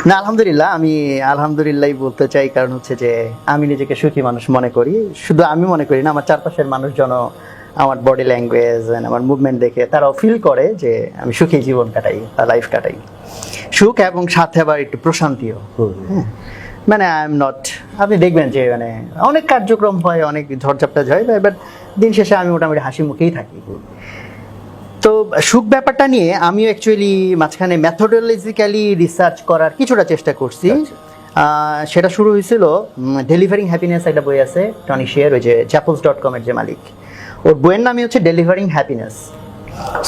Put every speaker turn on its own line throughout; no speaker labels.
না, আলহামদুলিল্লাহ, আমি আলহামদুলিল্লাহই বলতে চাই, কারণ হচ্ছে যে আমি নিজেকে সুখী মানুষ মনে করি। শুধু আমি মনে করি না, আমার চারপাশের মানুষজন আমার বডি ল্যাঙ্গুয়েজ, আমার মুভমেন্ট দেখে তারাও ফিল করে যে আমি সুখী জীবন কাটাই বা লাইফ কাটাই। সুখ এবং সাথে আবার একটু প্রশান্তিও। হ্যাঁ, মানে আই এম নট, আপনি দেখবেন যে মানে অনেক কার্যক্রম হয়, অনেক ঝড়ঝাপটা হয়, বাট দিন শেষে আমি মোটামুটি হাসি মুখেই থাকি। তো সুখ ব্যাপারটা নিয়ে আমিও অ্যাকচুয়ালি মাঝখানে ম্যাথোডোলজিক্যালি রিসার্চ করার কিছুটা চেষ্টা করছি। সেটা শুরু হয়েছিল ডেলিভারিং হ্যাপিনেস, একটা বই আছে টনি শেয়ার, ওই যে চ্যাপলস.com এর যে মালিক, ওর বইয়ের নামই হচ্ছে ডেলিভারিং হ্যাপিনেস।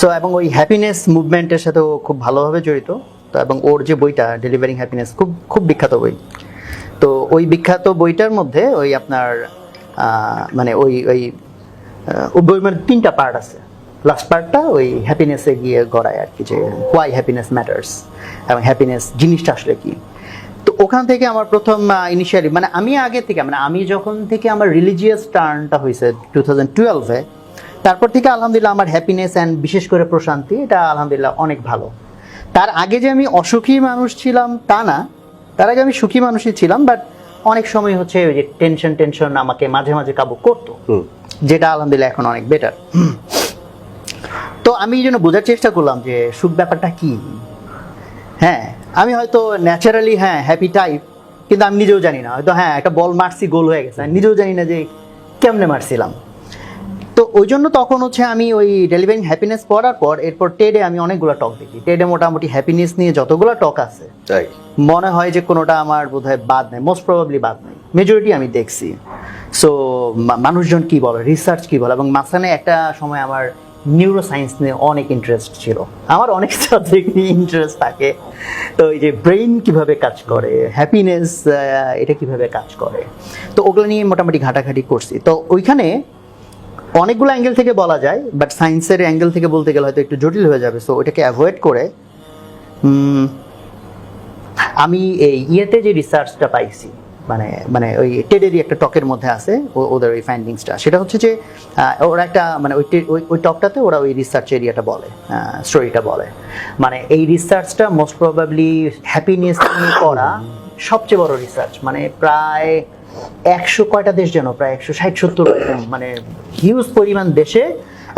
সো এবং ওই হ্যাপিনেস মুভমেন্টের সাথেও খুব ভালোভাবে জড়িত। তো এবং ওর যে বইটা ডেলিভারিং হ্যাপিনেস খুব খুব বিখ্যাত বই। তো ওই বিখ্যাত বইটার মধ্যে ওই আপনার মানে ওই ওই বইয়ের মধ্যে 3টা পার্ট আছে। লাস্ট পার্টটা ওই হ্যাপিনেসে গিয়ে গড়ায় আর কি, যে হোয়াই হ্যাপিনেস ম্যাটার্স এবং হ্যাপিনেস জিনিসটা আসলে কি। তো ওখান থেকে আমার প্রথম ইনিশিয়ালি, মানে আমি আগে থেকে, মানে আমি যখন থেকে আমার রিলিজিয়াস টার্নটা হয়েছে 2012-এ, তারপর থেকে আলহামদুলিল্লাহ আমার হ্যাপিনেস অ্যান্ড বিশেষ করে প্রশান্তি, এটা আলহামদুলিল্লাহ অনেক ভালো। তার আগে যে আমি অসুখী মানুষ ছিলাম তা না, তার আগে আমি সুখী মানুষই ছিলাম, বাট অনেক সময় হচ্ছে ওই যে টেনশন আমাকে মাঝে মাঝে কাবু করতো, যেটা আলহামদুলিল্লাহ এখন অনেক বেটার। তো আমি এই জন্য বোঝার চেষ্টা করলাম যে সুখ ব্যাপারটা কি। হ্যাঁ, আমি হয়তো ন্যাচারালি হ্যাপি টাইপ, কিন্তু আমি নিজেও জানি না, হয়তো একটা বল মারছি, গোল হয়ে গেছে, আমি নিজেও জানি না যে কেমনে মারছিলাম। তো ওই জন্য তখন হচ্ছে আমি ওই ডেলিভারিং হ্যাপিনেস পড়ার পর এরপর টেডে আমি অনেকগুলো টক দেখি। টেডে মোটামুটি হ্যাপিনেস নিয়ে যতগুলো টক আছে মনে হয় যে কোনোটা আমার বোধহয় বাদ নেই, মোস্ট প্রবাবলি বাদ নেই, মেজরিটি আমি দেখছি। সো মানুষজন কি বলে, রিসার্চ কি বলে, এবং মাঝখানে একটা সময় আমার নিউরো সায়েন্স নিয়ে অনেক ইন্টারেস্ট ছিল। আমার অনেক সাবজেক্ট নিয়ে ইন্টারেস্ট থাকে। তো এই যে ব্রেইন কিভাবে কাজ করে, হ্যাপিনেস এটা কিভাবে কাজ করে, তো ওগুলো নিয়ে মোটামুটি ঘাটাঘাটি করছি। তো ওইখানে অনেকগুলো অ্যাঙ্গেল থেকে বলা যায়, বাট সায়েন্সের অ্যাঙ্গেল থেকে বলতে গেলে হয়তো একটু জটিল হয়ে যাবে। সো ওইটাকে অ্যাভয়েড করে আমি এই ইয়েতে যে রিসার্চটা পাইছি, মানে মানে ওই টেডেরই একটা টকের মধ্যে আছে ওদের ওই ফাইন্ডিংসটা, সেটা হচ্ছে যে ওরা একটা মানে ওই টকটাতে ওরা ওই রিসার্চ এরিয়াটা বলে, স্টোরিটা বলে, মানে এই রিসার্চটা মোস্ট প্রবাবলি হ্যাপিনেস নিয়ে করা সবচেয়ে বড় রিসার্চ। মানে প্রায় 100 কয়টা দেশ, যেন প্রায় 160-70 মানে হিউজ পরিমাণ দেশে,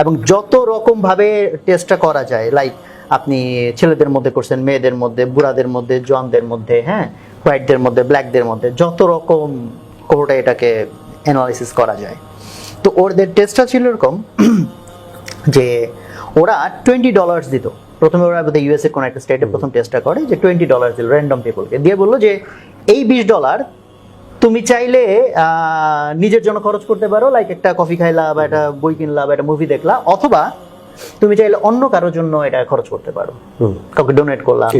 এবং যত রকম ভাবে টেস্টটা করা যায়, লাইক আপনি ছেলেদের মধ্যে করছেন, মেয়েদের মধ্যে, বুড়াদের মধ্যে, জওয়ানদের মধ্যে, হোয়াইটদের মধ্যে, ব্ল্যাকদের মধ্যে, যত রকম কোটা এটাকে অ্যানালাইসিস করা যায়। তো ওদের টেস্টটা ছিল এরকম যে ওরা $20 দিত প্রথমে। ওরা ইউএসএ কোন একটা স্টেটে প্রথম টেস্টটা করে, যে $20 দিল র্যান্ডম পিপলকে, দিয়ে বললো যে এই $20 তুমি চাইলে নিজের জন্য খরচ করতে পারো, লাইক একটা কফি খাইলা বা একটা বই কিনলা বা একটা মুভি দেখলা, অথবা তুমি চাইলে অন্য কারোর জন্য এটা খরচ করতে পারো, কাউকে ডোনেট করলাম।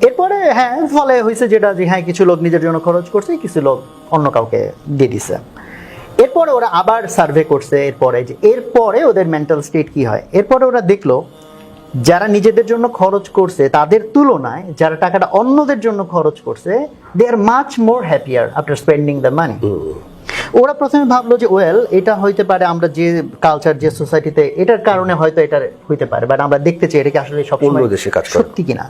এরপরে ফলে হয়েছে যেটা যে কিছু লোক নিজের জন্য খরচ করছে, কিছু লোক অন্য কাউকে দিয়ে দিছে। এরপরে ওরা আবার সার্ভে করছে, এরপরে ওদের মেন্টাল স্টেট কি হয়। এরপরে ওরা দেখলো যারা নিজেদের জন্য খরচ করছে তাদের তুলনায় যারা টাকাটা অন্যদের জন্য খরচ করছে, they are much more happier after spending the money. ওরা প্রথমে ভাবলো যে ওয়েল, এটা হইতে পারে আমরা যে কালচার, যে সোসাইটিতে, এটার কারণে হয়তো এটা হইতে পারে, বাট আমরা দেখতে চাই এটা কি আসলে সবসময় সত্যি কিনা।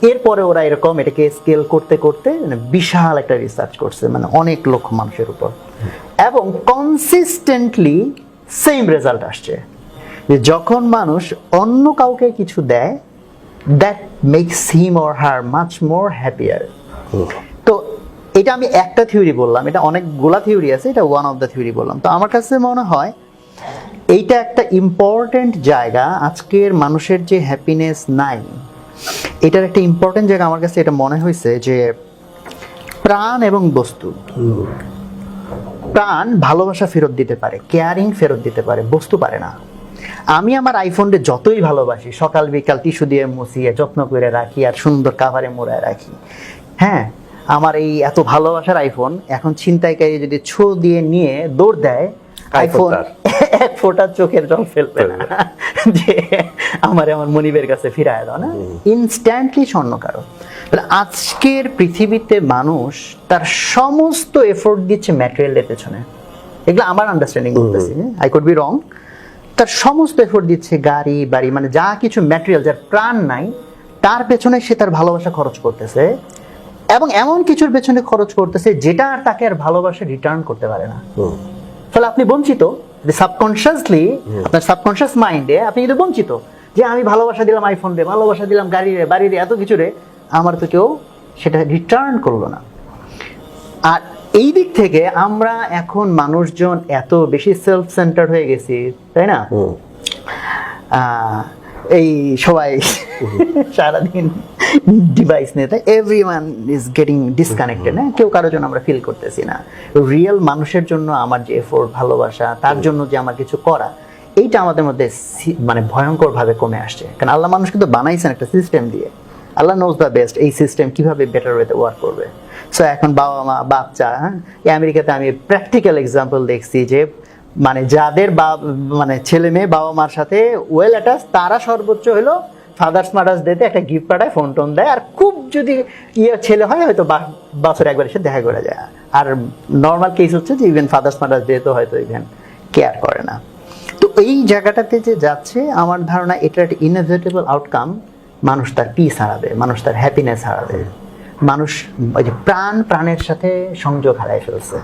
এরপরে ওরা এরকম এটাকে স্কেল করতে করতে বিশাল একটা রিসার্চ করছে, মানে অনেক লক্ষ মানুষের উপর, এবং কনসিস্টেন্টলি সেম রেজাল্ট আসছে যে যখন মানুষ অন্য কাউকে কিছু দেয়, that makes him or her much more happier. তো এটা আমি একটা থিওরি বললাম, এটা অনেকগুলা থিওরি আছে, এটা ওয়ান অফ দ্য থিওরি বললাম। তো আমার কাছে মনে হয় এইটা একটা ইম্পর্টেন্ট জায়গা, আজকের মানুষের যে হ্যাপিনেস নাই, এটার একটা ইম্পর্টেন্ট জায়গা আমার কাছে এটা মনে হয়েছে যে প্রাণ এবং বস্তু। প্রাণ ভালোবাসা ফেরত দিতে পারে, কেয়ারিং ফেরত দিতে পারে, বস্তু পারে না। আমি আমার আইফোনকে যতই ভালোবাসি, সকাল বিকাল টিস্যু দিয়ে মুছিয়ে যত্ন করে রাখি আর সুন্দর কাভারে মোড়ায় রাখি, আমার এই এত ভালোবাসার আইফোন এখন ছিনতাইকারী যদি ছো দিয়ে নিয়ে দৌড় দেয়, আইফোন এক ফোঁটা চোখের জল ফেলবে না যে আমার মনিবের কাছে ফিরায় দাও না, ইনস্ট্যান্টলি স্বর্ণ কারো। আজকের পৃথিবীতে মানুষ তার সমস্ত এফোর্ট দিচ্ছে ম্যাটেরিয়ালের পেছনে, এগুলো আমার আন্ডারস্ট্যান্ডিং করতেছি, আই কুড বি রং। তার সমস্ত এফোর্ট দিচ্ছে গাড়ি বাড়ি, মানে যা কিছু ম্যাটেরিয়াল, যার প্রাণ নাই, তার পেছনে সে তার ভালোবাসা খরচ করতেছে এবং এমন কিছুর পেছনে খরচ করতেছে যেটা আর তাকে আর ভালোবাসা রিটার্ন করতে পারে না। ফলে আপনি বঞ্চিত, সাবকনশিয়াসলি আপনার সাবকনশিয়াস মাইন্ডে আপনি যদি বঞ্চিত যে আমি ভালোবাসা দিলাম আইফোন রে, ভালোবাসা দিলাম গাড়ি রে, বাড়ি রে, এত কিছু রে, আমার তো কেউ সেটা রিটার্ন করলো না। আর এই দিক থেকে আমরা এখন মানুষজন এত বেশি সেলফ সেন্টার হয়ে গেছি, তাই না? এই সবাই সারাদিন ডিভাইস নিয়ে, তাই এভরিওয়ান ইজ গেটিং ডিসকানেক্টেড, না কেউ কারোর জন্য আমরা ফিল করতেছি না। রিয়েল মানুষের জন্য আমার যে এফোর্ট, ভালোবাসা, তার জন্য যে আমার কিছু করা, এইটা আমাদের মধ্যে মানে ভয়ঙ্কর ভাবে কমে আসছে। কারণ আল্লাহ মানুষ কিন্তু বানাইছেন একটা সিস্টেম দিয়ে, আল্লাহ নোজ দ্য বেস্ট এই সিস্টেম কিভাবে বেটার ওয়েতে ওয়ার্ক করবে। সো এখন বাবা মা বাচ্চা, এই আমেরিকাতে আমি প্র্যাকটিক্যাল এক্সাম্পল দেখছি যে মানে যাদের মানে ছেলে মেয়ে বাবা মার সাথে ওয়েল অ্যাটাচ, তারা সর্বোচ্চ হলো ফাদার্স মাদার্স ডেতে একটা গিফট পাঠায়, ফোন টোন দেয়, আর খুব যদি ছেলে হয় হয়তো বছরে একবার এসে দেখা করে যায়। আর নর্মাল কেস হচ্ছে যে ইভেন ফাদার্স মাদার্স ডে তো হয়তো ইভেন কেয়ার করে না। তো এই জায়গাটাতে যে যাচ্ছে, আমার ধারণা এটা একটা ইনএভিটেবল আউটকাম। মানুষ তার পিস হারাবে, মানুষ তার হ্যাপিনেস হারাবে, মানুষ ওই যে প্রাণের সাথে সংযোগ হারায় ফেলছে।